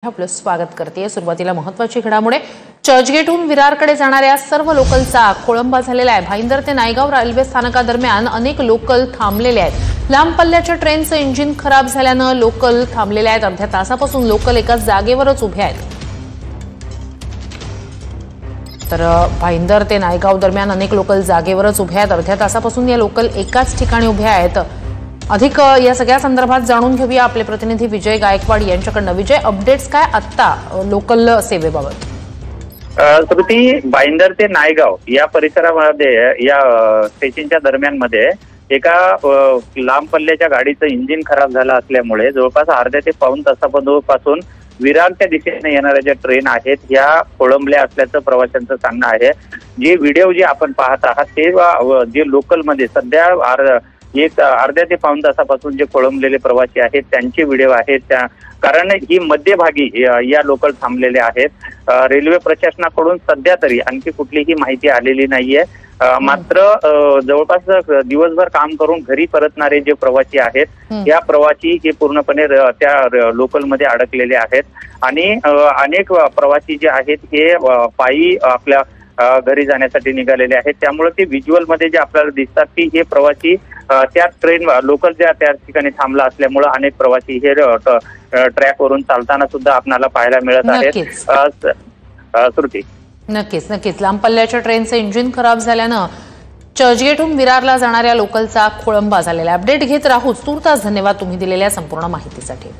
आपलं स्वागत करते। सुरुवातीला महत्त्वाची घडामोड चर्चगेटहून विरारकडे जाणाऱ्या सर्व लोकलचा खोळंबा झालेला आहे। भाईंदर ते नायगाव रेल्वे स्थानकादरम्यान अनेक लोकल थांबलेले आहेत। लांब पल्ल्याच्या ट्रेनचं इंजिन खराब झाल्यानं लोकल थांबलेले आहेत। अर्ध्या तासापासून लोकल एका जागेवरच उभे आहेत। तर भाईंदर ते नायगाव दरम्यान अनेक लोकल जागेवरच उभे आहेत। अर्ध्या तासापासून या लोकल एकाच ठिकाणी उभ्या आहेत। अधिक या सगळ्या संदर्भात जाणून घेऊया आपले प्रतिनिधी विजय गायकवाड यांच्याकडून। विजय, अपडेट्स काय आता लोकल सेवेबाबत? श्रुती, भाईंदर ते नायगाव या परिसरामध्ये या स्टेशनच्या दरम्यान मध्ये एका लांब पल्ल्याच्या गाडीचं इंजिन खराब झालं असल्यामुळे जवळपास अर्ध्या ते पाऊण तासापासून विरारच्या दिशेने येणाऱ्या ज्या ट्रेन आहेत ह्या खोळंबल्या असल्याचं प्रवाशांचं सांगणं आहे। जे व्हिडिओ जे आपण पाहत आहात ते जे लोकलमध्ये सध्या एक अर्ध्या ते पाऊण तासापासून जे खोळंबलेले प्रवासी आहेत त्यांचे व्हिडिओ आहेत। कारण ही मध्यभागी या लोकल थांबलेल्या आहेत। रेल्वे प्रशासनाकडून सध्या तरी आणखी कुठलीही माहिती आलेली नाहीये। मात्र जवळपास दिवसभर काम करून घरी परतणारे जे प्रवासी आहेत या प्रवासी हे पूर्णपणे त्या लोकलमध्ये अडकलेले आहेत आणि अनेक प्रवासी जे आहेत हे पायी आपल्या घरी जाण्यासाठी निघालेले आहेत। त्यामुळे ते व्हिज्युअल मध्ये जे आपल्याला दिसतात की हे प्रवासी त्या ट्रेन लोकल त्या ठिकाणी थांबला असल्यामुळे अनेक प्रवासी हे ट्रॅकवरून चालताना सुद्धा आपल्याला पाहायला मिळत आहेत। श्रुती, नक्कीच लांब पल्ल्याच्या ट्रेनचं इंजिन खराब झाल्यानं चर्चगेटहून विरारला जाणाऱ्या लोकलचा खोळंबा झालेला। अपडेट घेत राहू। तूर्तास धन्यवाद तुम्ही दिलेल्या संपूर्ण माहितीसाठी।